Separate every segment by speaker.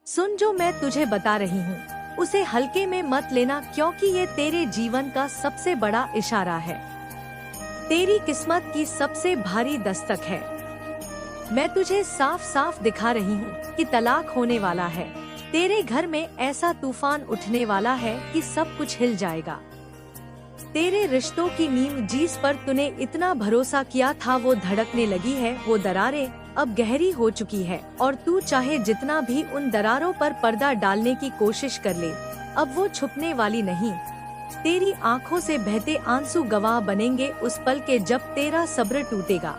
Speaker 1: सुन, जो मैं तुझे बता रही हूँ उसे हल्के में मत लेना, क्योंकि ये तेरे जीवन का सबसे बड़ा इशारा है। तेरी किस्मत की सबसे भारी दस्तक है। मैं तुझे साफ साफ दिखा रही हूँ कि तलाक होने वाला है। तेरे घर में ऐसा तूफान उठने वाला है कि सब कुछ हिल जाएगा। तेरे रिश्तों की नींव, जिस पर तूने इतना भरोसा किया था, वो धड़कने लगी है। वो दरारें अब गहरी हो चुकी है और तू चाहे जितना भी उन दरारों पर पर्दा डालने की कोशिश कर ले, अब वो छुपने वाली नहीं। तेरी आंखों से बहते आंसू गवाह बनेंगे उस पल के जब तेरा सब्र टूटेगा,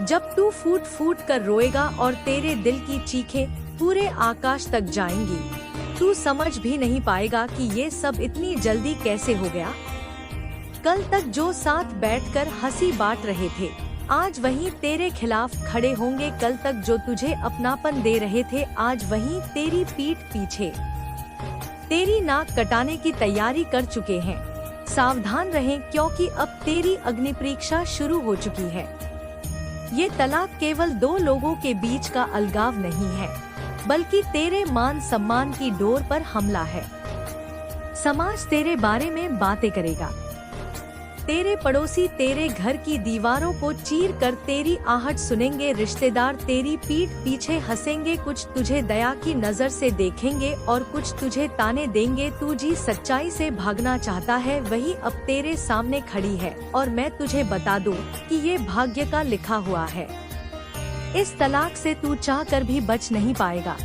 Speaker 1: जब तू फूट फूट कर रोएगा और तेरे दिल की चीखें पूरे आकाश तक जाएंगी। तू समझ भी नहीं पाएगा कि ये सब इतनी जल्दी कैसे हो गया। कल तक जो साथ बैठकर हंसी बांट रहे थे, आज वहीं तेरे खिलाफ खड़े होंगे। कल तक जो तुझे अपनापन दे रहे थे, आज वहीं तेरी पीठ पीछे तेरी नाक कटाने की तैयारी कर चुके हैं। सावधान रहें, क्योंकि अब तेरी अग्नि परीक्षा शुरू हो चुकी है। ये तलाक केवल दो लोगों के बीच का अलगाव नहीं है, बल्कि तेरे मान सम्मान की डोर पर हमला है। समाज तेरे बारे में बातें करेगा। तेरे पड़ोसी तेरे घर की दीवारों को चीर कर तेरी आहट सुनेंगे। रिश्तेदार तेरी पीठ पीछे हंसेंगे। कुछ तुझे दया की नजर से देखेंगे और कुछ तुझे ताने देंगे। तू जी सच्चाई से भागना चाहता है, वही अब तेरे सामने खड़ी है। और मैं तुझे बता दूं कि ये भाग्य का लिखा हुआ है। इस तलाक से तू चाह कर भी बच नहीं पाएगा,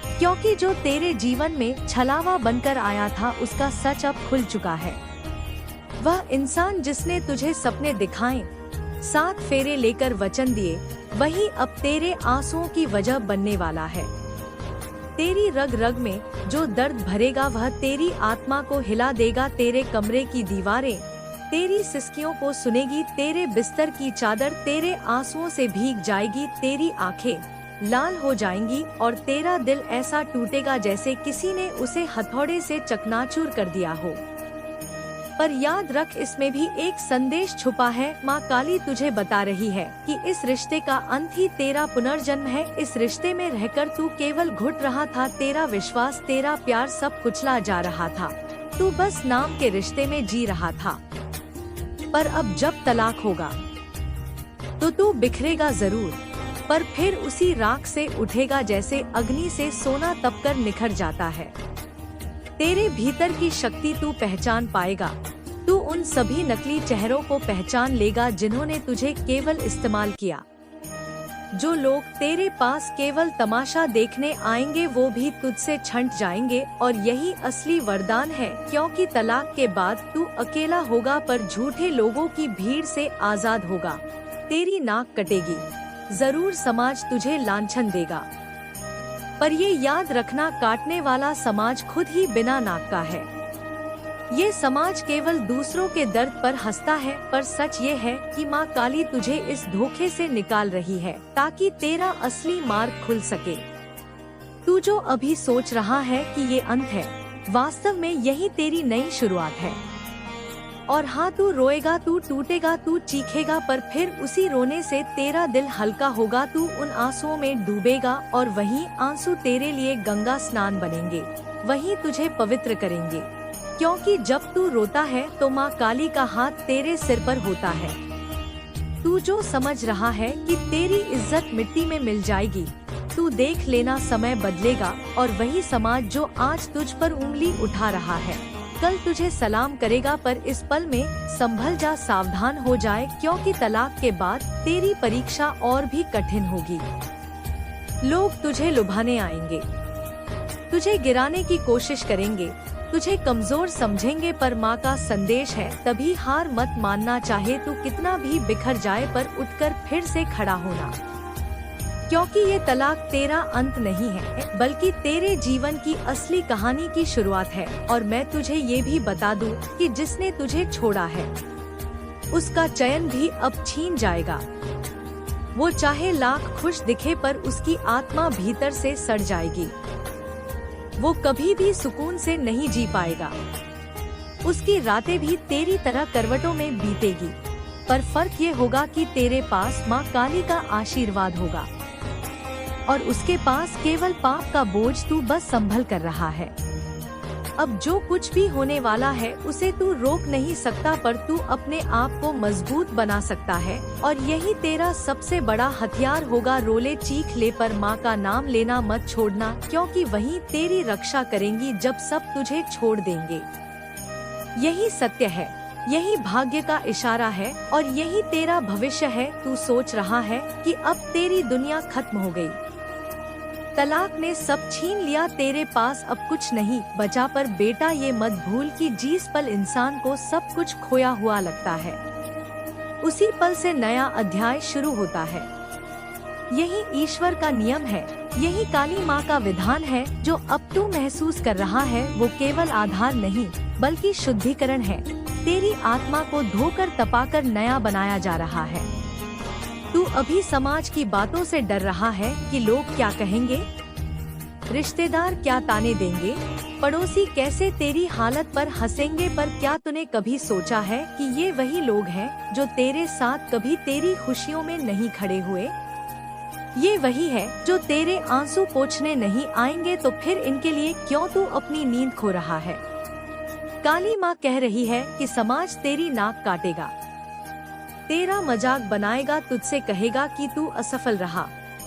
Speaker 1: क्योंकि जो तेरे जीवन में छलावा बनकर आया था, उसका सच अब खुल चुका है। वह इंसान जिसने तुझे सपने दिखाए, 7 फेरे लेकर वचन दिए, वही अब तेरे आंसुओं की वजह बनने वाला है। तेरी रग रग में जो दर्द भरेगा, वह तेरी आत्मा को हिला देगा। तेरे कमरे की दीवारें तेरी सिसकियों को सुनेगी। तेरे बिस्तर की चादर तेरे आंसुओं से भीग जाएगी। तेरी आंखें लाल हो जाएंगी और तेरा दिल ऐसा टूटेगा जैसे किसी ने उसे हथौड़े से चकनाचूर कर दिया हो। पर याद रख, इसमें भी एक संदेश छुपा है। माँ काली तुझे बता रही है कि इस रिश्ते का अंत ही तेरा पुनर्जन्म है। इस रिश्ते में रहकर तू केवल घुट रहा था। तेरा विश्वास, तेरा प्यार सब कुचला जा रहा था। तू बस नाम के रिश्ते में जी रहा था। पर अब जब तलाक होगा तो तू बिखरेगा जरूर, पर फिर उसी राख से उठेगा जैसे अग्नि से सोना तपकर निखर जाता है। तेरे भीतर की शक्ति तू पहचान पाएगा। तू उन सभी नकली चेहरों को पहचान लेगा जिन्होंने तुझे केवल इस्तेमाल किया। जो लोग तेरे पास केवल तमाशा देखने आएंगे, वो भी तुझसे छंट जाएंगे। और यही असली वरदान है, क्योंकि तलाक के बाद तू अकेला होगा, पर झूठे लोगों की भीड़ से आजाद होगा। तेरी नाक कटेगी जरूर, समाज तुझे लांछन देगा, पर ये याद रखना, काटने वाला समाज खुद ही बिना नाक का है। ये समाज केवल दूसरों के दर्द पर हंसता है, पर सच ये है कि माँ काली तुझे इस धोखे से निकाल रही है, ताकि तेरा असली मार्ग खुल सके। तू जो अभी सोच रहा है कि ये अंत है, वास्तव में यही तेरी नई शुरुआत है। और हाँ, तू रोएगा, तू टूटेगा, तू चीखेगा, पर फिर उसी रोने से तेरा दिल हल्का होगा। तू उन आंसुओं में डूबेगा और वही आंसू तेरे लिए गंगा स्नान बनेंगे, वही तुझे पवित्र करेंगे। क्योंकि जब तू रोता है तो माँ काली का हाथ तेरे सिर पर होता है। तू जो समझ रहा है कि तेरी इज्जत मिट्टी में मिल जाएगी, तू देख लेना, समय बदलेगा। और वही समाज जो आज तुझ पर उंगली उठा रहा है, कल तुझे सलाम करेगा। पर इस पल में संभल जा, सावधान हो जाए, क्योंकि तलाक के बाद तेरी परीक्षा और भी कठिन होगी। लोग तुझे लुभाने आएंगे, तुझे गिराने की कोशिश करेंगे, तुझे कमजोर समझेंगे, पर माँ का संदेश है, तभी हार मत मानना। चाहे तू कितना भी बिखर जाए, पर उठकर फिर से खड़ा होना, क्योंकि ये तलाक तेरा अंत नहीं है, बल्कि तेरे जीवन की असली कहानी की शुरुआत है। और मैं तुझे ये भी बता दूं कि जिसने तुझे छोड़ा है, उसका चयन भी अब छीन जाएगा। वो चाहे लाख खुश दिखे, पर उसकी आत्मा भीतर से सड़ जाएगी। वो कभी भी सुकून से नहीं जी पाएगा। उसकी रातें भी तेरी तरह करवटों में बीतेगी, पर फर्क ये होगा कि तेरे पास माँ काली का आशीर्वाद होगा। और उसके पास केवल पाप का बोझ तू बस संभल कर रहा है। अब जो कुछ भी होने वाला है उसे तू रोक नहीं सकता, पर तू अपने आप को मजबूत बना सकता है और यही तेरा सबसे बड़ा हथियार होगा। रोले चीख ले पर माँ का नाम लेना मत छोड़ना, क्योंकि वही तेरी रक्षा करेंगी जब सब तुझे छोड़ देंगे। यही सत्य है, यही भाग्य का इशारा है और यही तेरा भविष्य है। तू सोच रहा है कि अब तेरी दुनिया खत्म हो गई, तलाक ने सब छीन लिया, तेरे पास अब कुछ नहीं बचा, पर बेटा ये मत भूल कि जिस पल इंसान को सब कुछ खोया हुआ लगता है उसी पल से नया अध्याय शुरू होता है। यही ईश्वर का नियम है, यही काली माँ का विधान है। जो अब तू महसूस कर रहा है वो केवल आधार नहीं बल्कि शुद्धिकरण है। तेरी आत्मा को धोकर तपाकर नया बनाया जा रहा है। तू अभी समाज की बातों से डर रहा है कि लोग क्या कहेंगे, रिश्तेदार क्या ताने देंगे, पड़ोसी कैसे तेरी हालत पर हंसेंगे, पर क्या तूने कभी सोचा है कि ये वही लोग हैं जो तेरे साथ कभी तेरी खुशियों में नहीं खड़े हुए? ये वही है जो तेरे आंसू पोंछने नहीं आएंगे, तो फिर इनके लिए क्यों तू अपनी नींद खो रहा है? काली माँ कह रही है कि समाज तेरी नाक काटेगा, तेरा मजाक बनाएगा, तुझसे कहेगा कि तू असफल रहा,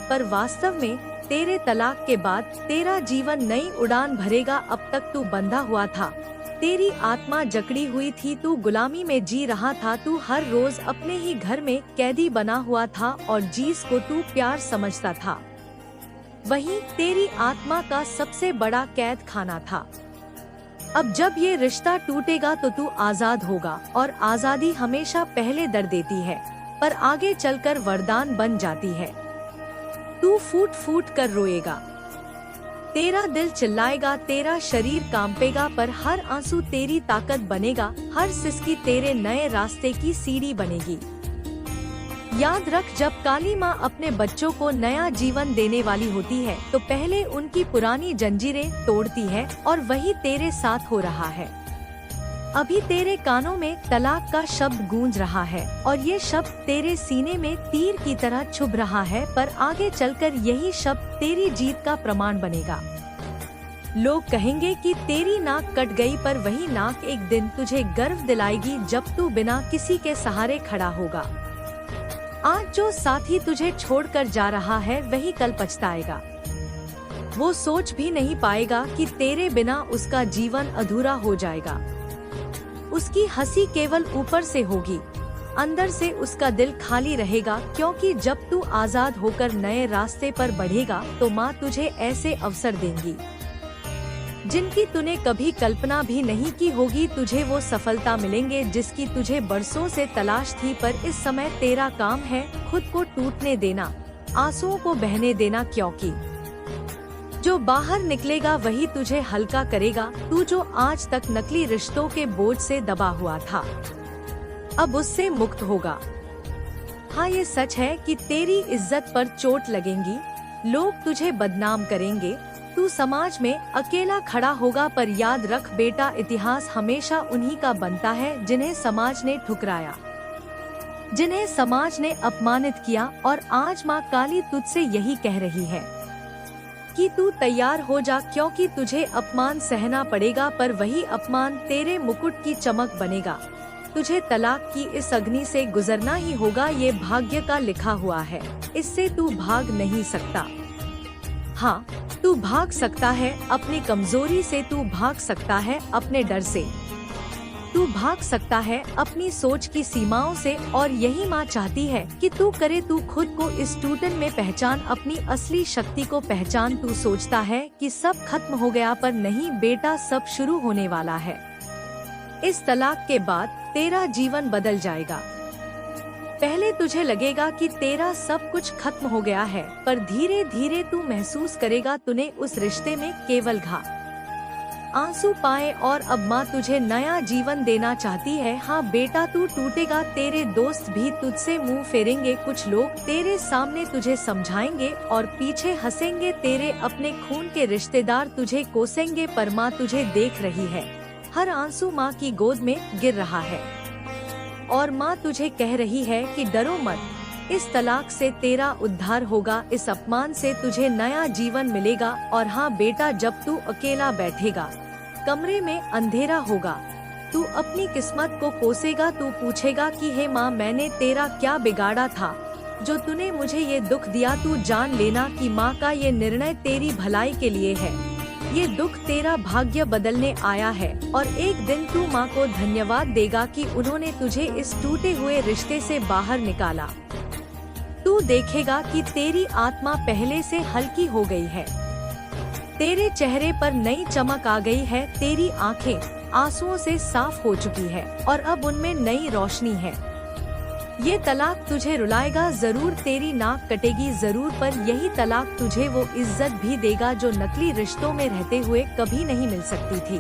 Speaker 1: पर वास्तव में तेरे तलाक के बाद तेरा जीवन नई उड़ान भरेगा। अब तक तू बंधा हुआ था, तेरी आत्मा जकड़ी हुई थी, तू गुलामी में जी रहा था, तू हर रोज अपने ही घर में कैदी बना हुआ था और जिस को तू प्यार समझता था वही तेरी आत्मा का सबसे बड़ा कैद खाना था। अब जब ये रिश्ता टूटेगा तो तू आजाद होगा, और आजादी हमेशा पहले दर्द देती है पर आगे चलकर वरदान बन जाती है। तू फूट फूट कर रोएगा, तेरा दिल चिल्लाएगा, तेरा शरीर कांपेगा, पर हर आंसू तेरी ताकत बनेगा, हर सिसकी तेरे नए रास्ते की सीढ़ी बनेगी। याद रख, जब काली माँ अपने बच्चों को नया जीवन देने वाली होती है तो पहले उनकी पुरानी जंजीरें तोड़ती है, और वही तेरे साथ हो रहा है। अभी तेरे कानों में तलाक का शब्द गूंज रहा है और ये शब्द तेरे सीने में तीर की तरह चुभ रहा है, पर आगे चलकर यही शब्द तेरी जीत का प्रमाण बनेगा। लोग कहेंगे कि तेरी नाक कट गई, पर वही नाक एक दिन तुझे गर्व दिलाएगी जब तू बिना किसी के सहारे खड़ा होगा। आज जो साथी तुझे छोड़कर जा रहा है वही कल पछताएगा। वो सोच भी नहीं पाएगा कि तेरे बिना उसका जीवन अधूरा हो जाएगा। उसकी हंसी केवल ऊपर से होगी, अंदर से उसका दिल खाली रहेगा, क्योंकि जब तू आजाद होकर नए रास्ते पर बढ़ेगा तो माँ तुझे ऐसे अवसर देंगी जिनकी तूने कभी कल्पना भी नहीं की होगी। तुझे वो सफलता मिलेंगे जिसकी तुझे बरसों से तलाश थी, पर इस समय तेरा काम है खुद को टूटने देना, आंसुओं को बहने देना, क्योंकि जो बाहर निकलेगा वही तुझे हल्का करेगा। तू जो आज तक नकली रिश्तों के बोझ से दबा हुआ था अब उससे मुक्त होगा। हाँ, ये सच है कि तेरी इज्जत पर चोट लगेंगी, लोग तुझे बदनाम करेंगे, तू समाज में अकेला खड़ा होगा, पर याद रख बेटा, इतिहास हमेशा उन्हीं का बनता है जिन्हें समाज ने ठुकराया, जिन्हें समाज ने अपमानित किया। और आज माँ काली तुझसे यही कह रही है कि तू तैयार हो जा, क्योंकि तुझे अपमान सहना पड़ेगा, पर वही अपमान तेरे मुकुट की चमक बनेगा। तुझे तलाक की इस अग्नि से गुजरना ही होगा, ये भाग्य का लिखा हुआ है, इससे तू भाग नहीं सकता। हाँ, तू भाग सकता है अपनी कमजोरी से, तू भाग सकता है अपने डर से, तू भाग सकता है अपनी सोच की सीमाओं से, और यही माँ चाहती है कि तू करे। तू खुद को इस टूटन में पहचान, अपनी असली शक्ति को पहचान। तू सोचता है कि सब खत्म हो गया, पर नहीं बेटा, सब शुरू होने वाला है। इस तलाक के बाद तेरा जीवन बदल जाएगा। पहले तुझे लगेगा कि तेरा सब कुछ खत्म हो गया है, पर धीरे धीरे तू महसूस करेगा तूने उस रिश्ते में केवल आंसू पाए, और अब माँ तुझे नया जीवन देना चाहती है। हाँ बेटा, तू टूटेगा, तेरे दोस्त भी तुझसे मुंह फेरेंगे, कुछ लोग तेरे सामने तुझे समझाएंगे और पीछे हंसेंगे, तेरे अपने खून के रिश्तेदार तुझे कोसेंगे, पर माँ तुझे देख रही है, हर आंसू माँ की गोद में गिर रहा है, और माँ तुझे कह रही है कि डरो मत, इस तलाक से तेरा उद्धार होगा, इस अपमान से तुझे नया जीवन मिलेगा। और हाँ बेटा, जब तू अकेला बैठेगा, कमरे में अंधेरा होगा, तू अपनी किस्मत को कोसेगा। तू पूछेगा कि हे माँ, मैंने तेरा क्या बिगाड़ा था जो तूने मुझे ये दुख दिया। तू जान लेना कि माँ का ये निर्णय तेरी भलाई के लिए है। ये दुख तेरा भाग्य बदलने आया है और एक दिन तू माँ को धन्यवाद देगा कि उन्होंने तुझे इस टूटे हुए रिश्ते से बाहर निकाला। तू देखेगा कि तेरी आत्मा पहले से हल्की हो गई है, तेरे चेहरे पर नई चमक आ गई है, तेरी आंखें आंसुओं से साफ हो चुकी है और अब उनमें नई रोशनी है। ये तलाक तुझे रुलाएगा जरूर, तेरी नाक कटेगी जरूर, पर यही तलाक तुझे वो इज्जत भी देगा जो नकली रिश्तों में रहते हुए कभी नहीं मिल सकती थी।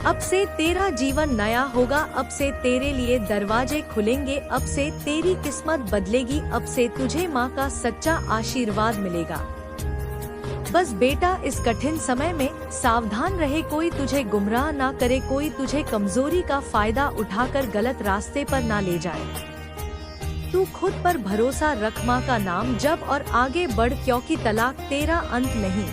Speaker 1: अब से तेरा जीवन नया होगा, अब से तेरे लिए दरवाजे खुलेंगे, अब से तेरी किस्मत बदलेगी, अब से तुझे माँ का सच्चा आशीर्वाद मिलेगा। बस बेटा, इस कठिन समय में सावधान रहे, कोई तुझे गुमराह ना करे, कोई तुझे कमजोरी का फायदा उठाकर गलत रास्ते पर ना ले जाए। तू खुद पर भरोसा रख, माँ का नाम जप और आगे बढ़, क्योंकि तलाक तेरा अंत नहीं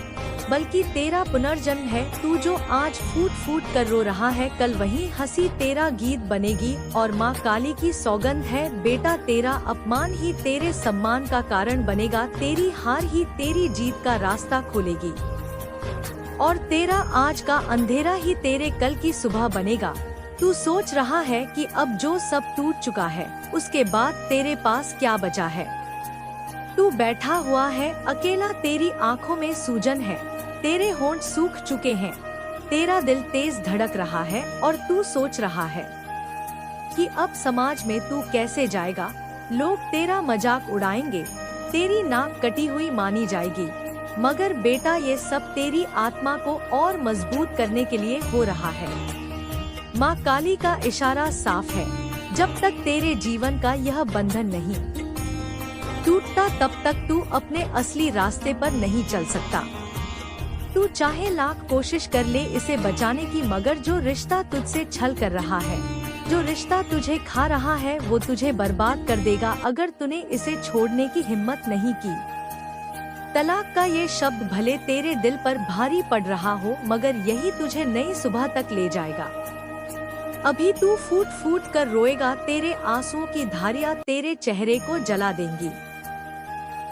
Speaker 1: बल्कि तेरा पुनर्जन्म है। तू जो आज फूट फूट कर रो रहा है, कल वही हंसी तेरा गीत बनेगी। और माँ काली की सौगंध है बेटा, तेरा अपमान ही तेरे सम्मान का कारण बनेगा, तेरी हार ही तेरी जीत का रास्ता खोलेगी और तेरा आज का अंधेरा ही तेरे कल की सुबह बनेगा। तू सोच रहा है कि अब जो सब टूट चुका है उसके बाद तेरे पास क्या बचा है। तू बैठा हुआ है अकेला, तेरी आंखों में सूजन है, तेरे होंठ सूख चुके हैं, तेरा दिल तेज धड़क रहा है और तू सोच रहा है कि अब समाज में तू कैसे जाएगा। लोग तेरा मजाक उड़ाएंगे, तेरी नाक कटी हुई मानी जाएगी, मगर बेटा ये सब तेरी आत्मा को और मजबूत करने के लिए हो रहा है। माँ काली का इशारा साफ है, जब तक तेरे जीवन का यह बंधन नहीं टूटता तब तक तू अपने असली रास्ते पर नहीं चल सकता। तू चाहे लाख कोशिश कर ले इसे बचाने की, मगर जो रिश्ता तुझसे छल कर रहा है, जो रिश्ता तुझे खा रहा है, वो तुझे बर्बाद कर देगा अगर तूने इसे छोड़ने की हिम्मत नहीं की। तलाक का ये शब्द भले तेरे दिल पर भारी पड़ रहा हो, मगर यही तुझे नई सुबह तक ले जाएगा। अभी तू फूट फूट कर रोएगा, तेरे आंसुओं की धारियां तेरे चेहरे को जला देंगी,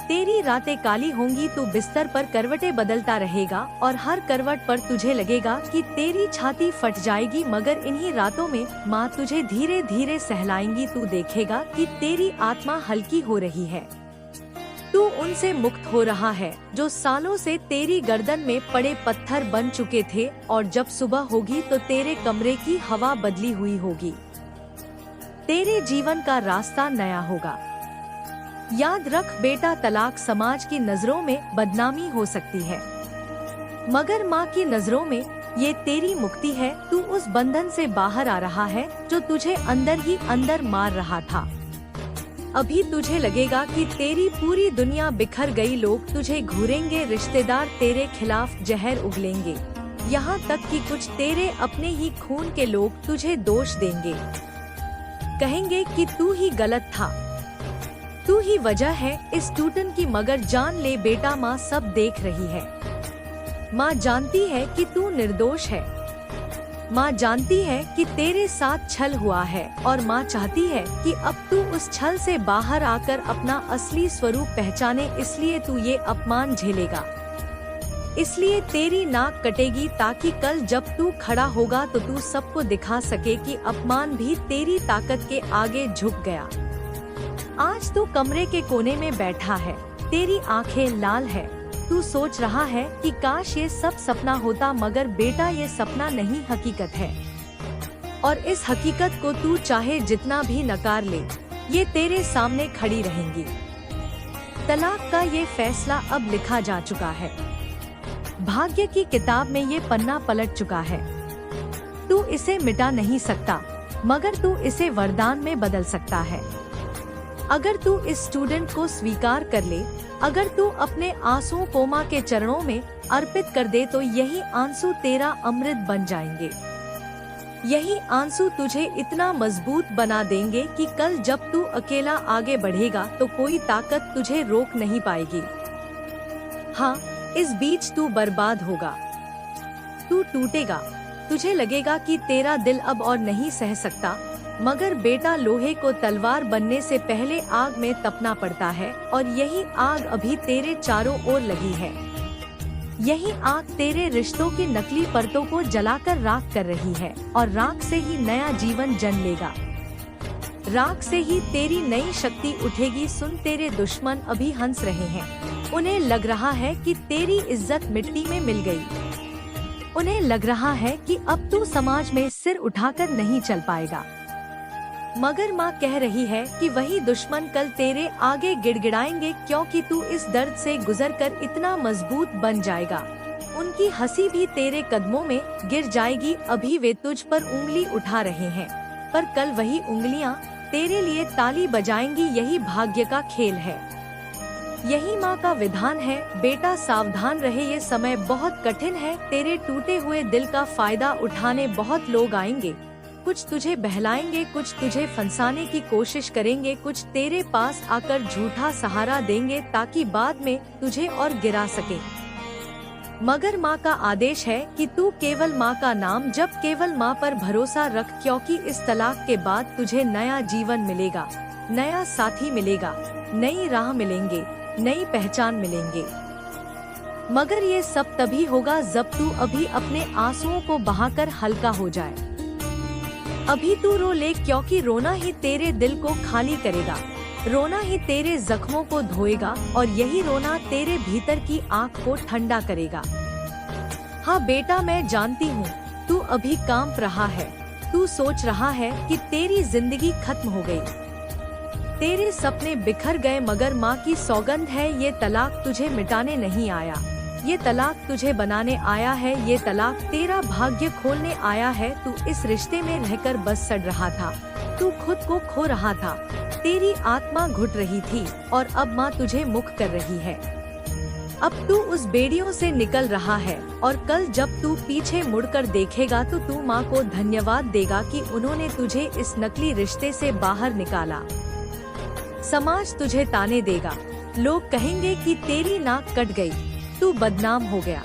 Speaker 1: तेरी रातें काली होंगी, तू बिस्तर पर करवटें बदलता रहेगा और हर करवट पर तुझे लगेगा कि तेरी छाती फट जाएगी, मगर इन्हीं रातों में माँ तुझे धीरे धीरे सहलाएंगी। तू देखेगा कि तेरी आत्मा हल्की हो रही है, तू उनसे मुक्त हो रहा है जो सालों से तेरी गर्दन में पड़े पत्थर बन चुके थे। और जब सुबह होगी तो तेरे कमरे की हवा बदली हुई होगी, तेरे जीवन का रास्ता नया होगा। याद रख बेटा, तलाक समाज की नजरों में बदनामी हो सकती है, मगर माँ की नजरों में ये तेरी मुक्ति है। तू उस बंधन से बाहर आ रहा है जो तुझे अंदर ही अंदर मार रहा था। अभी तुझे लगेगा कि तेरी पूरी दुनिया बिखर गई, लोग तुझे घूरेंगे, रिश्तेदार तेरे खिलाफ जहर उगलेंगे, यहाँ तक कि कुछ तेरे अपने ही खून के लोग तुझे दोष देंगे, कहेंगे कि तू ही गलत था, तू ही वजह है इस टूटन की। मगर जान ले बेटा, माँ सब देख रही है, माँ जानती है कि तू निर्दोष है, माँ जानती है कि तेरे साथ छल हुआ है और माँ चाहती है कि अब तू उस छल से बाहर आकर अपना असली स्वरूप पहचाने। इसलिए तू ये अपमान झेलेगा, इसलिए तेरी नाक कटेगी, ताकि कल जब तू खड़ा होगा तो तू सबको दिखा सके कि अपमान भी तेरी ताकत के आगे झुक गया। आज तू कमरे के कोने में बैठा है, तेरी आंखें लाल है, तू सोच रहा है कि काश ये सब सपना होता, मगर बेटा ये सपना नहीं, हकीकत है। और इस हकीकत को तू चाहे जितना भी नकार ले, ये तेरे सामने खड़ी रहेंगी। तलाक का ये फैसला अब लिखा जा चुका है, भाग्य की किताब में ये पन्ना पलट चुका है। तू इसे मिटा नहीं सकता, मगर तू इसे वरदान में बदल सकता है। अगर तू इस स्टूडेंट को स्वीकार कर ले, अगर तू अपने आंसुओं को माँ के चरणों में अर्पित कर दे, तो यही आंसू तेरा अमृत बन जाएंगे। यही आंसू तुझे इतना मजबूत बना देंगे कि कल जब तू अकेला आगे बढ़ेगा तो कोई ताकत तुझे रोक नहीं पाएगी। हाँ, इस बीच तू बर्बाद होगा, तू टूटेगा, तुझे लगेगा कि तेरा दिल अब और नहीं सह सकता। मगर बेटा, लोहे को तलवार बनने से पहले आग में तपना पड़ता है, और यही आग अभी तेरे चारों ओर लगी है। यही आग तेरे रिश्तों की नकली परतों को जलाकर राख कर रही है, और राख से ही नया जीवन जन्म लेगा। राख से ही तेरी नई शक्ति उठेगी। सुन, तेरे दुश्मन अभी हंस रहे हैं। उन्हें लग रहा है कि तेरी इज्जत मिट्टी में मिल गई। उन्हें लग रहा है कि अब तू समाज में सिर उठाकर नहीं चल पाएगा। मगर माँ कह रही है कि वही दुश्मन कल तेरे आगे गिड़गिड़ाएंगे, क्योंकि तू इस दर्द से गुजरकर इतना मजबूत बन जाएगा। उनकी हंसी भी तेरे कदमों में गिर जाएगी। अभी वे तुझ पर उंगली उठा रहे हैं, पर कल वही उंगलियां तेरे लिए ताली बजाएंगी। यही भाग्य का खेल है, यही माँ का विधान है। बेटा, सावधान रहे, ये समय बहुत कठिन है। तेरे टूटे हुए दिल का फायदा उठाने बहुत लोग आएंगे। कुछ तुझे बहलाएंगे, कुछ तुझे फंसाने की कोशिश करेंगे, कुछ तेरे पास आकर झूठा सहारा देंगे ताकि बाद में तुझे और गिरा सके। मगर माँ का आदेश है कि तू केवल माँ का नाम जप, केवल माँ पर भरोसा रख, क्योंकि इस तलाक के बाद तुझे नया जीवन मिलेगा, नया साथी मिलेगा, नई राह मिलेंगे, नई पहचान मिलेंगे। मगर ये सब तभी होगा जब तू अभी अपने आंसुओं को बहाकर हल्का हो जाए। अभी तू रो ले, क्योंकि रोना ही तेरे दिल को खाली करेगा, रोना ही तेरे जख्मों को धोएगा, और यही रोना तेरे भीतर की आग को ठंडा करेगा। हाँ बेटा, मैं जानती हूँ तू अभी कांप रहा है। तू सोच रहा है कि तेरी जिंदगी खत्म हो गई, तेरे सपने बिखर गए। मगर माँ की सौगंध है, ये तलाक तुझे मिटाने नहीं आया, ये तलाक तुझे बनाने आया है। ये तलाक तेरा भाग्य खोलने आया है। तू इस रिश्ते में रहकर बस सड़ रहा था, तू खुद को खो रहा था, तेरी आत्मा घुट रही थी, और अब माँ तुझे मुक्त कर रही है। अब तू उस बेड़ियों से निकल रहा है, और कल जब तू पीछे मुड़कर देखेगा तो तू माँ को धन्यवाद देगा कि उन्होंने तुझे इस नकली रिश्ते से बाहर निकाला। समाज तुझे ताने देगा, लोग कहेंगे कि तेरी नाक कट गई, तू बदनाम हो गया।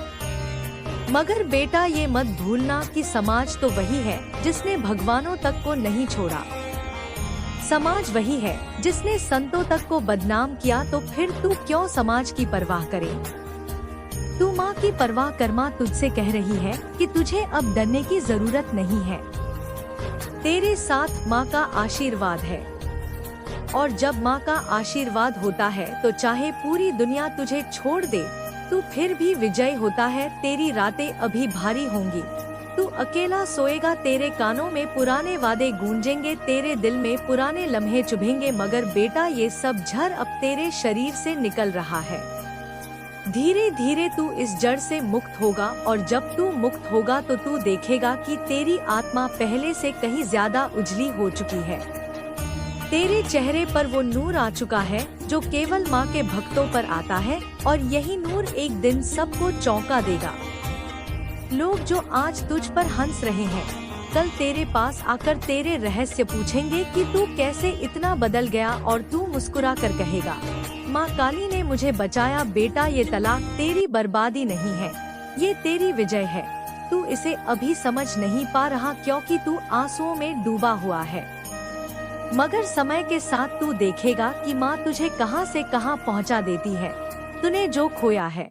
Speaker 1: मगर बेटा, ये मत भूलना कि समाज तो वही है जिसने भगवानों तक को नहीं छोड़ा। समाज वही है जिसने संतों तक को बदनाम किया। तो फिर तू क्यों समाज की परवाह करे? तू माँ की परवाह कर। माँ तुझसे कह रही है कि तुझे अब डरने की जरूरत नहीं है। तेरे साथ माँ का आशीर्वाद है, और जब माँ का आशीर्वाद होता है तो चाहे पूरी दुनिया तुझे छोड़ दे, तू फिर भी विजय होता है। तेरी रातें अभी भारी होंगी, तू अकेला सोएगा, तेरे कानों में पुराने वादे गूंजेंगे, तेरे दिल में पुराने लम्हे चुभेंगे। मगर बेटा, ये सब झर अब तेरे शरीर से निकल रहा है। धीरे धीरे तू इस जड़ से मुक्त होगा, और जब तू मुक्त होगा तो तू देखेगा कि तेरी आत्मा पहले से कहीं ज्यादा उजली हो चुकी है। तेरे चेहरे पर वो नूर आ चुका है जो केवल माँ के भक्तों पर आता है, और यही नूर एक दिन सबको चौंका देगा। लोग जो आज तुझ पर हंस रहे हैं, कल तेरे पास आकर तेरे रहस्य पूछेंगे कि तू कैसे इतना बदल गया, और तू मुस्कुरा कर कहेगा, माँ काली ने मुझे बचाया। बेटा, ये तलाक तेरी बर्बादी नहीं है, ये तेरी विजय है। तू इसे अभी समझ नहीं पा रहा, क्योंकि तू आंसुओं में डूबा हुआ है। मगर समय के साथ तू देखेगा कि माँ तुझे कहां से कहां पहुंचा देती है। तूने जो खोया है